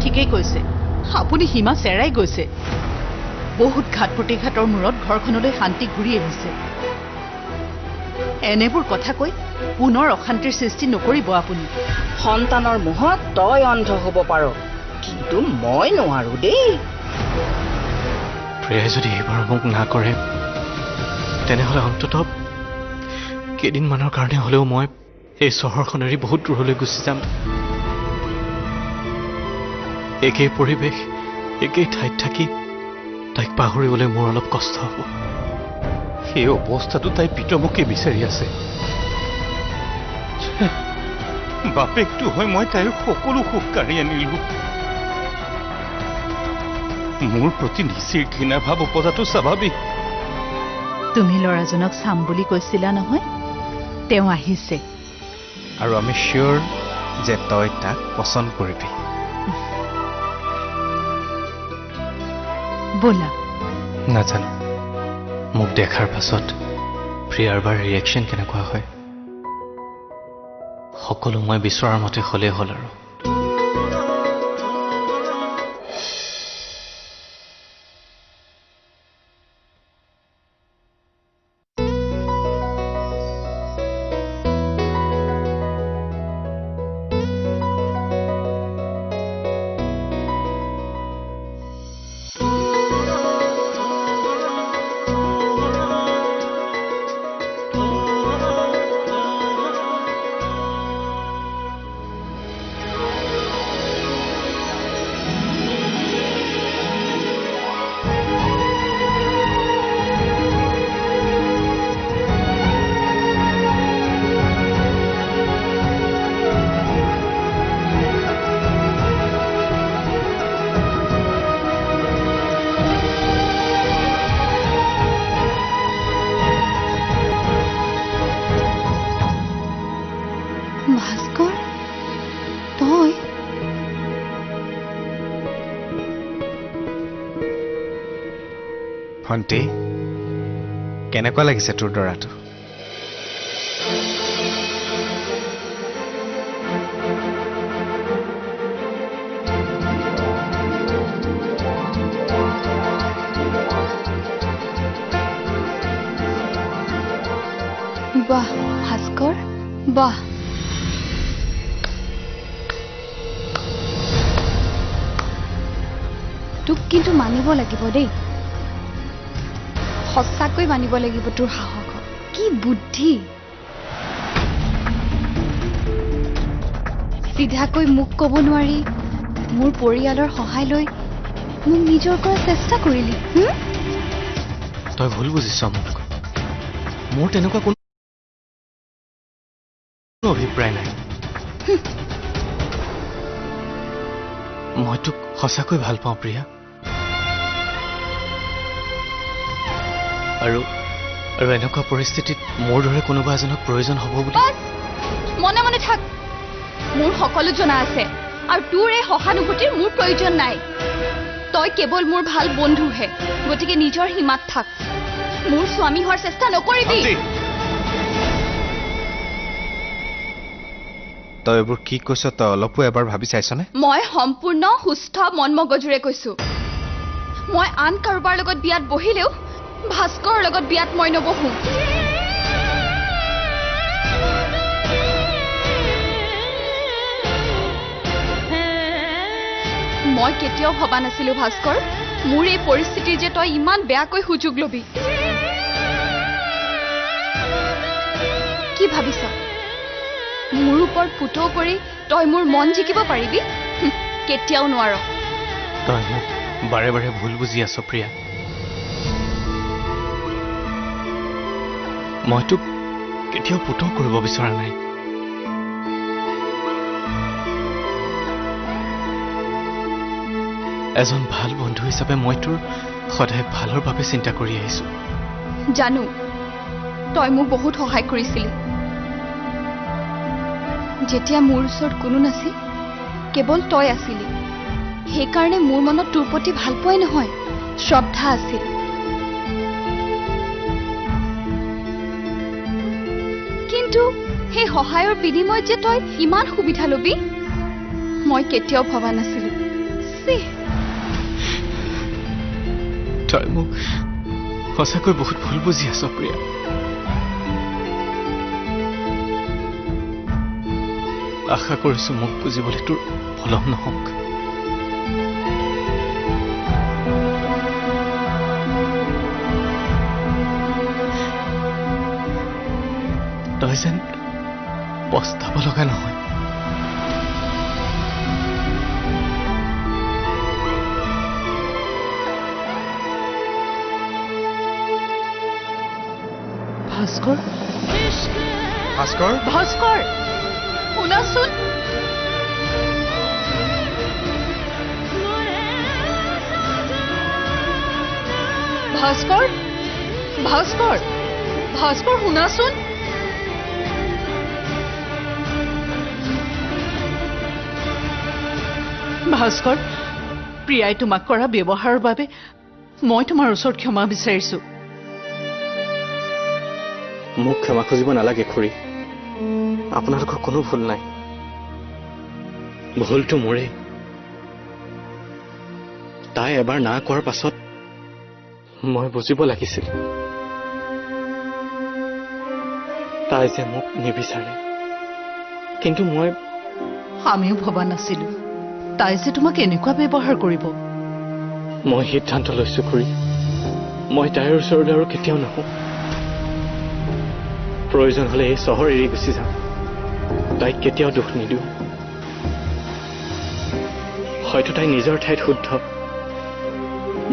ঠিকেই কৈছে আপুনি সীমা চেৰাই গৈছে বহুত ঘাট প্ৰতিঘাতৰ মূৰত ঘৰখনলৈ শান্তি ঘূৰি আহিছে এনেবোৰ কথা কৈ পুনৰ অশান্তিৰ সৃষ্টি নকৰিব আপুনি সন্তানৰ মোহত তই অন্ধ হ'ব পাৰ কিন্তু মই নোৱাৰো দেই প্ৰিয়াই যদি এইবাৰ মোক না কৰে তেনেহ'লে অন্ততঃ কেইদিনমানৰ কাৰণে হ'লেও মই এই চহৰখন এৰি বহুত দূৰলৈ গুচি যাম একেই পৰিৱেশ একেই ঠাইত থাকি তাইক পাহৰিবলৈ মোৰ অলপ কষ্ট হ'ব সেই অৱস্থাটো তাই পিতমকে বিচাৰি আছে বাপেকটো হৈ মই তাইৰ সকলো সুখ কাঢ়ি আনিলো মোৰ প্ৰতি নিচিৰ ঘৃণা ভাৱ উপজাটো স্বাভাৱিক তুমি ল'ৰাজনক চাম বুলি কৈছিলা নহয় তেওঁ আহিছে আৰু আমি চিয়ৰ যে তই তাক পচন্দ কৰিবি ব'লা নাজানো মোক দেখাৰ পাছত প্ৰিয়াৰ বাৰ ৰিয়েকশ্যন কেনেকুৱা হয় সকলো মই বিচৰাৰ মতে হ'লেই হ'ল আৰু ভাস্কৰ তই ভণ্টি কেনেকুৱা লাগিছে তোৰ দৰাটো বাহ ভাস্কৰ বাহ তোক কিন্তু মানিব লাগিব দেই সঁচাকৈ মানিব লাগিব তোৰ সাহস কি বুদ্ধি চিধাকৈ মোক ক'ব নোৱাৰি মোৰ পৰিয়ালৰ সহায় লৈ মোক নিজৰ কৰাৰ চেষ্টা কৰিলি তই ভুল বুজিছ মোৰ তেনেকুৱা কোনো অভিপ্ৰায় নাই মই তোক সঁচাকৈ ভাল পাওঁ প্ৰিয়া আৰু এনেকুৱা পৰিস্থিতিত মোৰ দৰে কোনোবা এজনক প্ৰয়োজন হ'ব বুলি মনে মনে থাক মোৰ সকলো জনা আছে আৰু তোৰ এই সহানুভূতিৰ মোৰ প্ৰয়োজন নাই তই কেৱল মোৰ ভাল বন্ধুহে গতিকে নিজৰ সীমাত থাক মোৰ স্বামী হোৱাৰ চেষ্টা নকৰিবি তই এইবোৰ কি কৈছ তই অলপো এবাৰ ভাবি চাইছনে মই সম্পূৰ্ণ সুস্থ মন মগজুৰে কৈছো মই আন কাৰোবাৰ লগত বিয়াত বহিলেও ভাস্কৰৰ লগত বিয়াত মই নবহো মই কেতিয়াও ভবা নাছিলো ভাস্কৰ মোৰ এই পৰিস্থিতিৰ যে তই ইমান বেয়াকৈ সুযোগ লবি কি ভাবিছ মোৰ ওপৰত পুতৌ কৰি তই মোৰ মন জিকিব পাৰিবি কেতিয়াও নোৱাৰ তই মোক বাৰে বাৰে ভুল বুজি আছ প্ৰিয়া মই তোক কেতিয়াও পুতৌ কৰিব বিচৰা নাই এজন ভাল বন্ধু হিচাপে মই তোৰ সদায় ভালৰ বাবে চিন্তা কৰি আহিছো জানো তই মোক বহুত সহায় কৰিছিলি যেতিয়া মোৰ ওচৰত কোনো নাছিল কেৱল তই আছিলি সেইকাৰণে মোৰ মনত তোৰ প্ৰতি ভাল পোৱাই নহয় শ্ৰদ্ধা আছিল কিন্তু সেই সহায়ৰ বিনিময়ত যে তই ইমান সুবিধা লবি মই কেতিয়াও ভবা নাছিলো বেছি। তই মোক সঁচাকৈ বহুত ভুল বুজি আছ প্ৰিয়া। আশা কৰিছো মোক বুজিবলৈ তোৰ পলম নহওক। তই যেন পস্তাব লগা নহয়। ভাস্কৰ, ভাস্কৰ, ভাস্কৰ, শুনাচোন। ভাস্কৰ, ভাস্কৰ, ভাস্কৰ, শুনাচোন। ভাস্কৰ, প্ৰিয়াই তোমাক কৰা ব্যৱহাৰৰ বাবে মই তোমাৰ ওচৰত ক্ষমা বিচাৰিছো। মোক ক্ষমা খুজিব নালাগে খুৰী। আপোনালোকৰ কোনো ভুল নাই। ভুলটো মোৰেই। তাই এবাৰ না কোৱাৰ পাছত মই বুজিব লাগিছিল তাই যে মোক নিবিচাৰে। কিন্তু আমিও ভবা নাছিলো তাই যে তোমাক এনেকুৱা ব্যৱহাৰ কৰিব। মই সিদ্ধান্ত লৈছো খুৰী, মই তাইৰ ওচৰলৈ আৰু কেতিয়াও নাহো। প্ৰয়োজন হলে এই চহৰ এৰি গুচি যাম। তাইক কেতিয়াও দুখ নিদিওঁ। হয়তো তাই নিজৰ ঠাইত শুদ্ধ,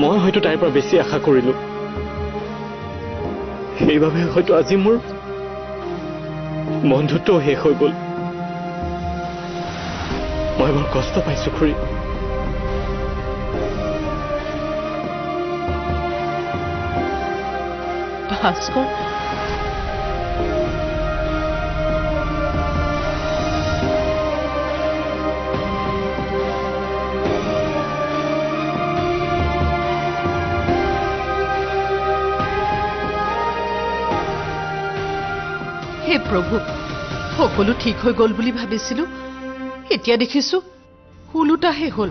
মই হয়তো তাইৰ পৰা বেছি আশা কৰিলো। সেইবাবে হয়তো আজি মোৰ বন্ধুত্বও শেষ হৈ গল। মই বৰ কষ্ট পাইছো খুৰী। ভাস্কৰ, হে প্ৰভু, সকলো ঠিক হৈ গল বুলি ভাবিছিলো, এতিয়া দেখিছো ওলোটাহে হল।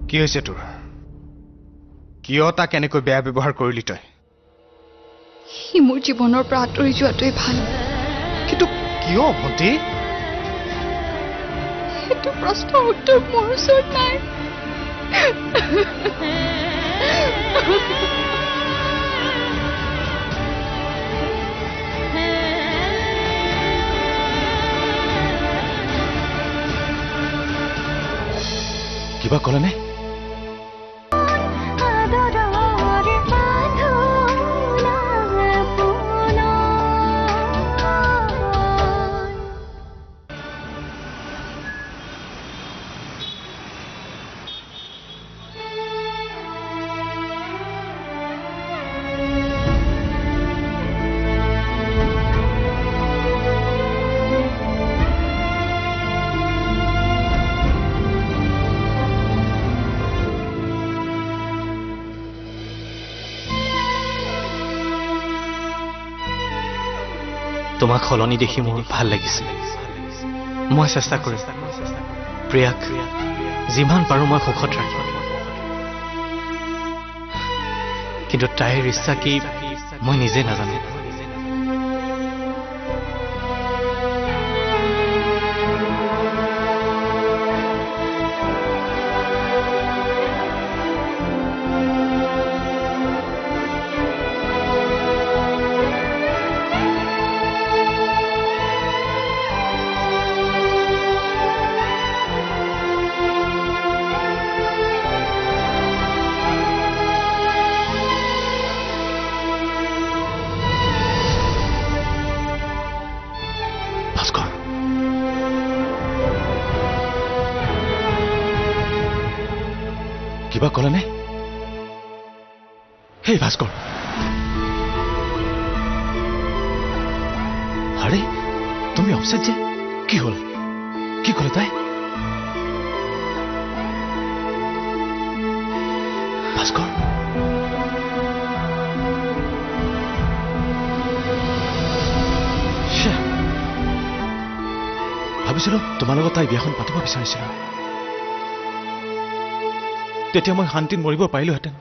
কি হৈছে তোৰ? কিয় তাক এনেকৈ বেয়া ব্যৱহাৰ কৰিলি তই? সি মোৰ জীৱনৰ পৰা আঁতৰি যোৱাটোৱে ভাল। কিন্তু কিয় ভণ্টি? সেইটো প্ৰশ্নৰ উত্তৰ মোৰ ওচৰত নাই। কিবা ক'লেনে? তোমাক সলনি দেখি মোৰ ভাল লাগিছে। মই চেষ্টা কৰিম প্ৰিয়াক যিমান পাৰো মই সুখত ৰাখিম। কিন্তু তাইৰ ইচ্ছা কি মই নিজে নাজানো। কিবা ক'লেনে? হে ভাস্কৰ, আৰে তুমি অপছেট যে, কি হ'ল? কি ক'লে তাই? ভাস্কৰ, ভাবিছিলোঁ তোমাৰ লগত তাই বিয়াখন পাতিব বিচাৰিছিলোঁ তেতিয়া মই শান্তিত মৰিব পাৰিলোহেঁতেন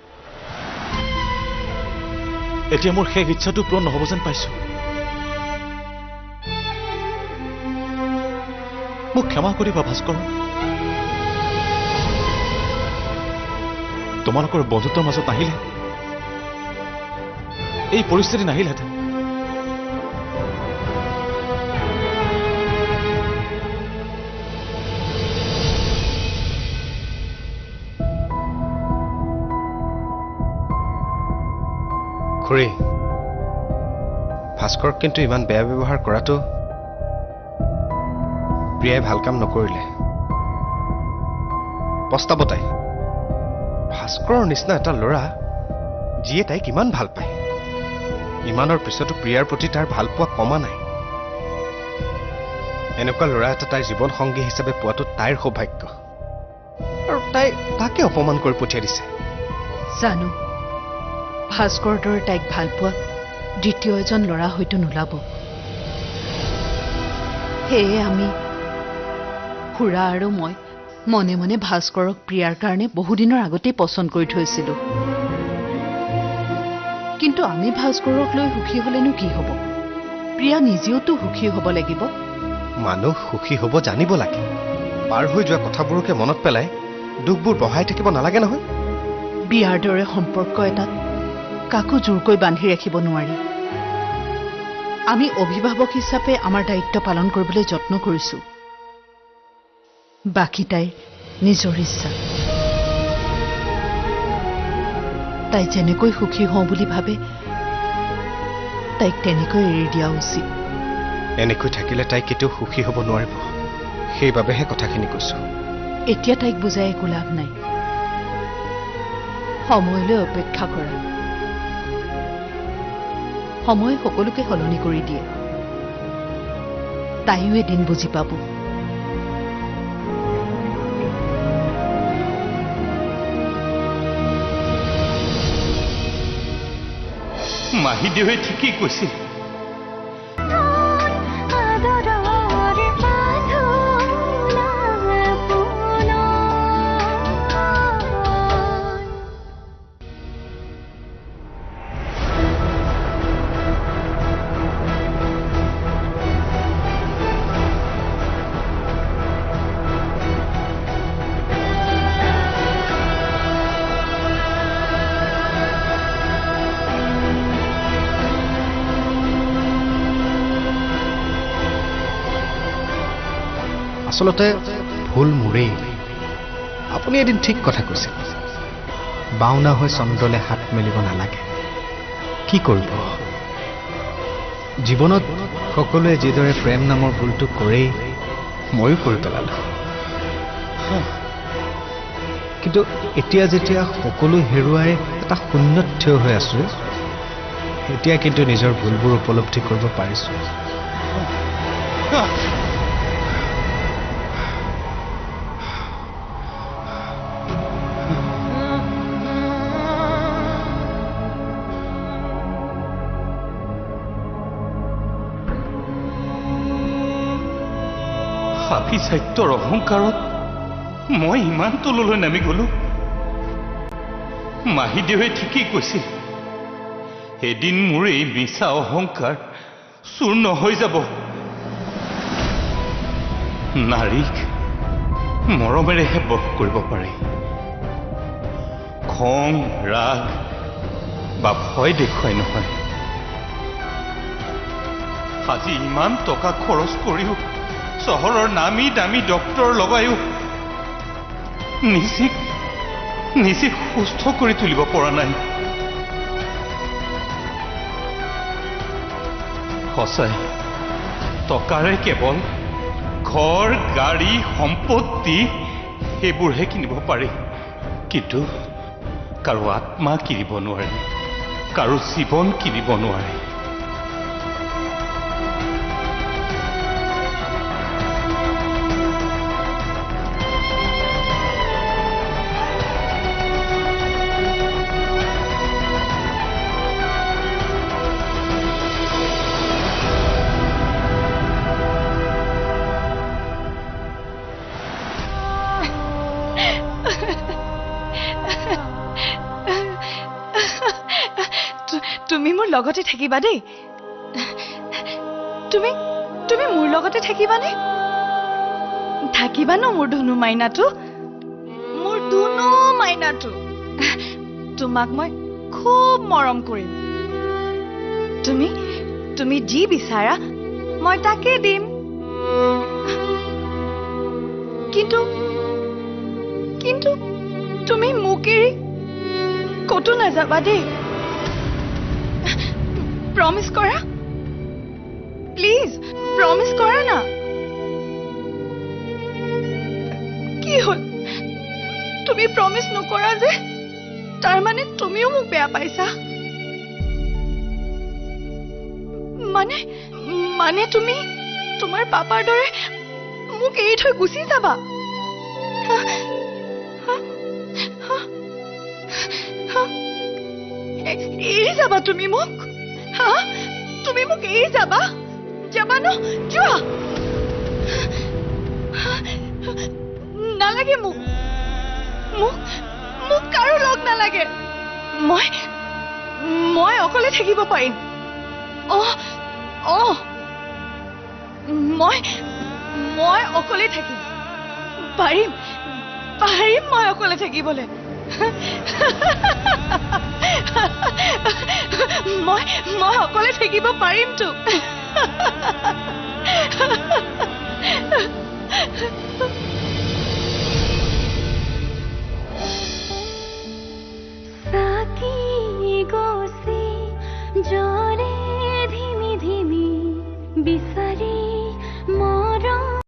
এতিয়া মোৰ শেষ ইচ্ছাটো পূৰণ নহ'ব যেন পাইছোঁ মোক ক্ষমা কৰিবা ভাস্কৰ তোমালোকৰ বন্ধুত্বৰ মাজত নাহিলে এই পৰিস্থিতি নাহিলহেঁতেন খুৰী ভাস্কৰ কিন্তু ইমান বেয়া ব্যৱহাৰ কৰাটো প্ৰিয়াই ভাল কাম নকৰিলে পস্তাব তাই ভাস্কৰৰ নিচিনা এটা ল'ৰা যিয়ে তাইক ইমান ভাল পায় ইমানৰ পিছতো প্ৰিয়াৰ প্ৰতি তাৰ ভাল পোৱা কমা নাই এনেকুৱা ল'ৰা এটা তাইৰ জীৱন সংগী হিচাপে পোৱাটো তাইৰ সৌভাগ্য আৰু তাই তাকে অপমান কৰি পঠিয়াই দিছে জানো ভাস্কৰ দৰে তাইক ভাল পোৱা দ্বিতীয় এজন ল'ৰা হয়তো নোলাব সেয়ে আমি খুৰা আৰু মই মনে মনে ভাস্কৰক প্ৰিয়াৰ কাৰণে বহুদিনৰ আগতেই পচন্দ কৰি থৈছিলোঁ কিন্তু আমি ভাস্কৰক লৈ সুখী হলেনো কি হ'ব প্ৰিয়া নিজেওতো সুখী হ'ব লাগিব মানুহ সুখী হ'ব জানিব লাগে পাৰ হৈ যোৱা কথাবোৰকে মনত পেলাই দুখবোৰ বহাই থাকিব নালাগে নহয় বিয়াৰ দৰে সম্পৰ্ক এটাত কাকো জোৰকৈ বান্ধি ৰাখিব নোৱাৰি আমি অভিভাৱক হিচাপে আমাৰ দায়িত্ব পালন কৰিবলৈ যত্ন কৰিছোঁ বাকী তাইৰ নিজৰ ইচ্ছা তাই যেনেকৈ সুখী হওঁ বুলি ভাবে তাইক তেনেকৈ এৰি দিয়া উচিত এনেকৈ থাকিলে তাই কেতিয়াও সুখী হ'ব নোৱাৰিব সেইবাবেহে কথাখিনি কৈছোঁ এতিয়া তাইক বুজাই একো লাভ নাই সময়লৈ অপেক্ষা কৰা সময় সকলোকে সলনি কৰি দিয়ে তাইও এদিন বুজি পাব মাহীদেৱে ঠিকেই কৈছিল আচলতে ভুল মোৰেই আপুনি এদিন ঠিক কথা কৈছে বাওনা হৈ চন্দ্ৰলে হাত মেলিব নালাগে কি কৰিব জীৱনত সকলোৱে যিদৰে প্ৰেম নামৰ ভুলটো কৰেই ময়ো কৰি পেলালোঁ কিন্তু এতিয়া যেতিয়া সকলো হেৰুৱাই এটা শূন্যত থিয় হৈ আছোঁ এতিয়া কিন্তু নিজৰ ভুলবোৰ উপলব্ধি কৰিব পাৰিছোঁ হাফি সাহিত্যৰ অহংকাৰত মই ইমান তললৈ নামি গলো মাহীদেৱে ঠিকেই কৈছিল এদিন মোৰ এই মিছা অহংকাৰ চূৰ্ণ হৈ যাব নাৰীক মৰমেৰেহে বশ কৰিব পাৰে খং ৰাগ বা ভয় দেখুৱাই নহয় আজি ইমান টকা খৰচ কৰিও চহৰৰ নামী দামী ডক্টৰ লগায়ো নিজে সুস্থ কৰি তুলিব পৰা নাই সঁচাই টকাৰে কেৱল ঘৰ গাড়ী সম্পত্তি সেইবোৰহে কিনিব পাৰি কিন্তু কাৰো আত্মা কিনিব নোৱাৰে কাৰো জীৱন কিনিব নোৱাৰে লগতে থাকিবা দেই তুমি তুমি মোৰ লগতে থাকিবানে থাকিবা ন মোৰ ধুনু মাইনাটো মোৰ ধুনু মাইনাটো তোমাক মই খুব মৰম কৰিম তুমি তুমি যি বিচাৰা মই তাকে দিম কিন্তু কিন্তু তুমি মোক এৰি কতো নাযাবা দেই প্ৰমিস কৰা প্লিজ প্ৰমিস কৰা না কি হল তুমি প্ৰমিস নকৰা যে তাৰ মানে তুমিও মোক বেয়া পাইছা মানে মানে তুমি তোমাৰ পাপাৰ দৰে মোক এৰি থৈ গুচি যাবা এৰি যাবা তুমি মোক তুমি মোক এৰি যাবা যাবা ন যোৱা নালাগে মোক মোক মোক কাৰো লগ নালাগে মই অকলে থাকিব পাৰিম মই অকলে থাকিম পাৰিম মই অকলে থাকিবলৈ মই অকলে থাকিব পাৰিমতো